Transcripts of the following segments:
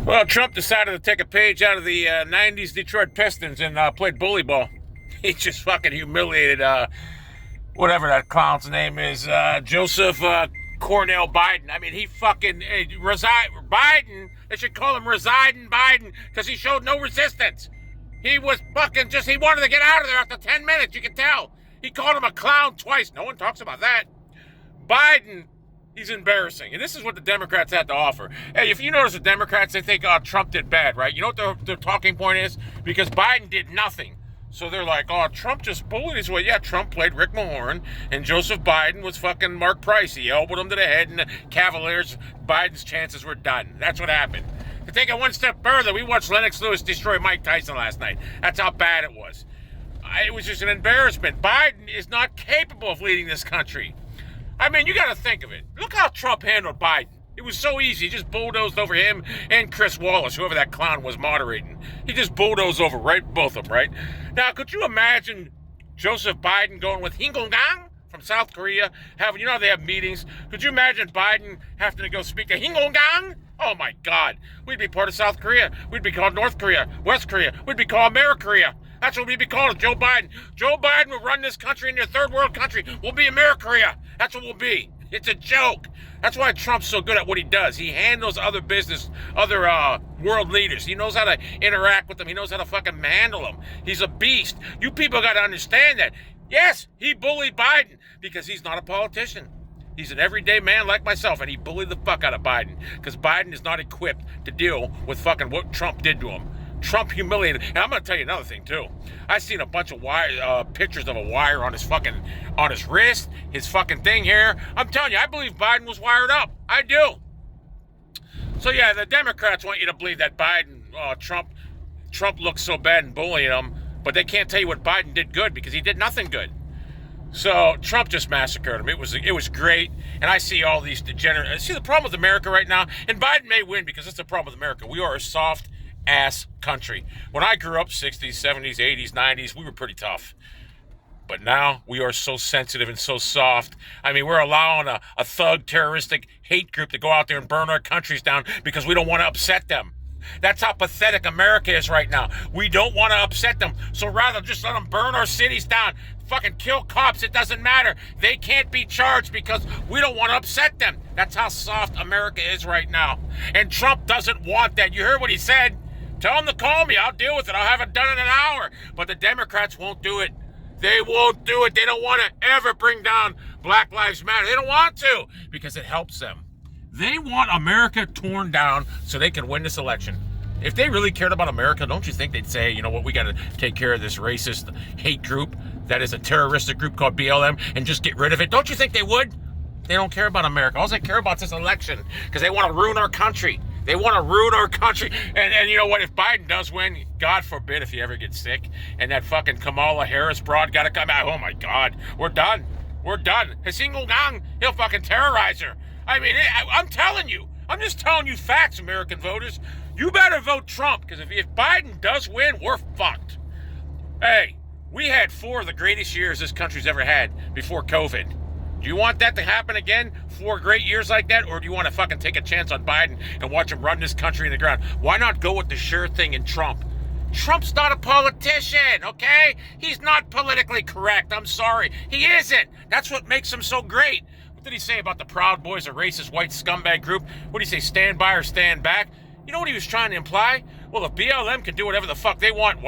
Well, Trump decided to take a page out of the 90s Detroit Pistons and played bully ball. He just fucking humiliated whatever that clown's name is, Joseph Cornell Biden. I mean, he fucking Biden. They should call him Residing Biden because he showed no resistance. He was fucking he wanted to get out of there after 10 minutes. You can tell. He called him a clown twice. No one talks about that. Biden, he's embarrassing. And this is what the Democrats had to offer. Hey, if you notice the Democrats, they think, oh, Trump did bad, right? You know what their talking point is? Because Biden did nothing. So they're like, oh, Trump just bullied his way. Yeah, Trump played Rick Mahorn, and Joseph Biden was fucking Mark Price. He elbowed him to the head, and the Cavaliers, Biden's chances were done. That's what happened. To take it one step further, we watched Lennox Lewis destroy Mike Tyson last night. That's how bad it was. It was just an embarrassment. Biden is not capable of leading this country. I mean, you got to think of it. Look how Trump handled Biden. It was so easy. He just bulldozed over him and Chris Wallace, whoever that clown was moderating. He just bulldozed over both of them, right? Now, could you imagine Joseph Biden going with Hingongang from South Korea? You know they have meetings. Could you imagine Biden having to go speak to Hingongang? Oh, my God. We'd be part of South Korea. We'd be called North Korea, West Korea. We'd be called Amerikorea. That's what we'd be called, Joe Biden. Joe Biden will run this country into a third world country. We'll be Amerikorea. That's what we'll be. It's a joke. That's why Trump's so good at what he does. He handles other world leaders. He knows how to interact with them. He knows how to fucking handle them. He's a beast. You people got to understand that. Yes, he bullied Biden because he's not a politician. He's an everyday man like myself, and he bullied the fuck out of Biden because Biden is not equipped to deal with fucking what Trump did to him. Trump humiliated. And I'm going to tell you another thing, too. I seen a bunch of pictures of a wire on his wrist, his fucking thing here. I'm telling you, I believe Biden was wired up. I do. So, yeah, the Democrats want you to believe that Trump looks so bad and bullying him, but they can't tell you what Biden did good because he did nothing good. So Trump just massacred him. It was great, and I see all these degenerates. See the problem with America right now, and Biden may win because that's the problem with America. We are a soft ass country. When I grew up, 60s, 70s, 80s, 90s, we were pretty tough. But now we are so sensitive and so soft. I mean, we're allowing a thug, terroristic hate group to go out there and burn our countries down because we don't want to upset them. That's how pathetic America is right now. We don't want to upset them. So rather just let them burn our cities down. Fucking kill cops. It doesn't matter. They can't be charged because we don't want to upset them. That's how soft America is right now. And Trump doesn't want that. You heard what he said. Tell him to call me. I'll deal with it. I'll have it done in an hour. But the Democrats won't do it. They won't do it. They don't want to ever bring down Black Lives Matter. They don't want to because it helps them. They want America torn down so they can win this election. If they really cared about America, don't you think they'd say, you know what, we got to take care of this racist hate group that is a terroristic group called BLM and just get rid of it? Don't you think they would? They don't care about America. All they care about is this election because they want to ruin our country. They want to ruin our country. And you know what? If Biden does win, God forbid if he ever gets sick, and that fucking Kamala Harris broad got to come out, oh my God, we're done. We're done. He'll fucking terrorize her. I mean, I'm telling you. I'm just telling you facts, American voters. You better vote Trump, because if Biden does win, we're fucked. Hey, we had 4 of the greatest years this country's ever had before COVID. Do you want that to happen again? 4 great years like that? Or do you want to fucking take a chance on Biden and watch him run this country in the ground? Why not go with the sure thing in Trump? Trump's not a politician, okay? He's not politically correct. I'm sorry. He isn't. That's what makes him so great. What did he say about the Proud Boys, a racist white scumbag group? What did he say, stand by or stand back? You know what he was trying to imply? Well, if BLM can do whatever the fuck they want,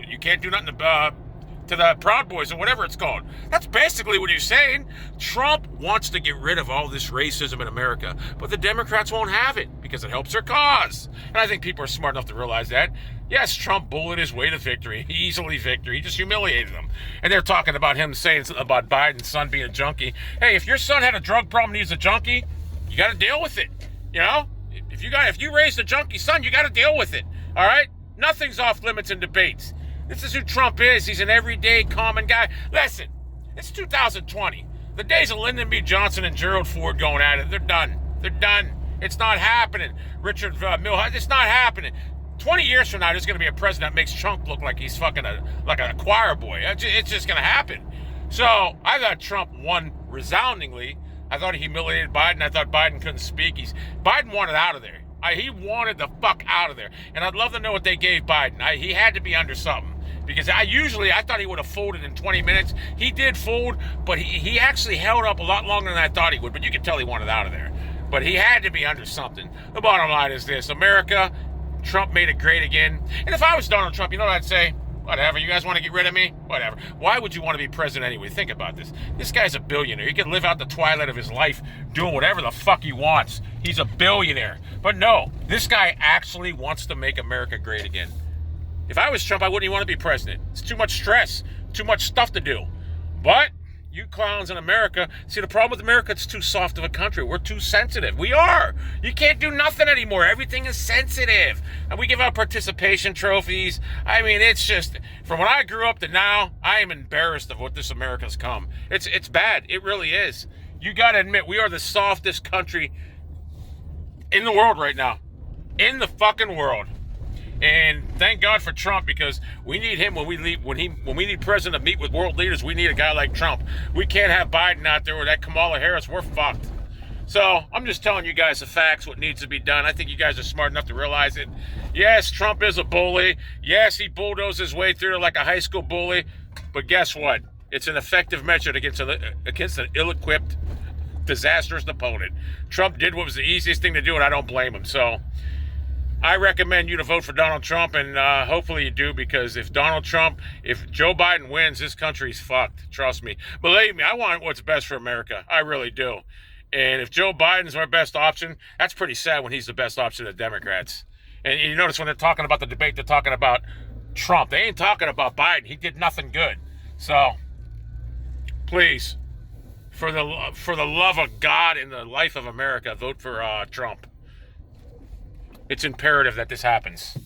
you can't do nothing to the Proud Boys or whatever it's called. That's basically what he's saying. Trump wants to get rid of all this racism in America, but the Democrats won't have it because it helps their cause. And I think people are smart enough to realize that. Yes, Trump bullied his way to victory, easily victory. He just humiliated them. And they're talking about him saying about Biden's son being a junkie. Hey, if your son had a drug problem and he's a junkie, you got to deal with it. You know? If you raised a junkie son, you got to deal with it. All right? Nothing's off limits in debates. This is who Trump is. He's an everyday, common guy. Listen, it's 2020. The days of Lyndon B. Johnson and Gerald Ford going at it, they're done. They're done. It's not happening. Richard Milhouse, it's not happening. 20 years from now, there's going to be a president that makes Trump look like he's fucking like a choir boy. It's just going to happen. So I thought Trump won resoundingly. I thought he humiliated Biden. I thought Biden couldn't speak. Biden wanted out of there. He wanted the fuck out of there. And I'd love to know what they gave Biden. He had to be under something. Because I thought he would have folded in 20 minutes. He did fold, but he actually held up a lot longer than I thought he would. But you could tell he wanted out of there. But he had to be under something. The bottom line is this. America, Trump made it great again. And if I was Donald Trump, you know what I'd say? Whatever. You guys want to get rid of me? Whatever. Why would you want to be president anyway? Think about this. This guy's a billionaire. He can live out the twilight of his life doing whatever the fuck he wants. He's a billionaire. But no, this guy actually wants to make America great again. If I was Trump, I wouldn't even want to be president. It's too much stress, too much stuff to do. But you clowns in America, see, the problem with America, it's too soft of a country. We're too sensitive. We are. You can't do nothing anymore. Everything is sensitive. And we give out participation trophies. I mean, it's just, from when I grew up to now, I am embarrassed of what this America's come. It's bad. It really is. You got to admit, we are the softest country in the world right now. In the fucking world. And thank God for Trump, because we need him when we need president to meet with world leaders. We need a guy like Trump. We can't have Biden out there or that Kamala Harris. We're fucked. So I'm just telling you guys the facts, what needs to be done. I think you guys are smart enough to realize it. Yes, Trump is a bully. Yes, he bulldozed his way through like a high school bully. But guess what? It's an effective measure against an ill-equipped, disastrous opponent. Trump did what was the easiest thing to do, and I don't blame him. So I recommend you to vote for Donald Trump, and hopefully you do, because if Joe Biden wins, this country's fucked. Trust me. Believe me, I want what's best for America. I really do. And if Joe Biden's our best option, that's pretty sad when he's the best option of the Democrats. And you notice when they're talking about the debate, they're talking about Trump. They ain't talking about Biden. He did nothing good. So, please, for the love of God and the life of America, vote for Trump. It's imperative that this happens.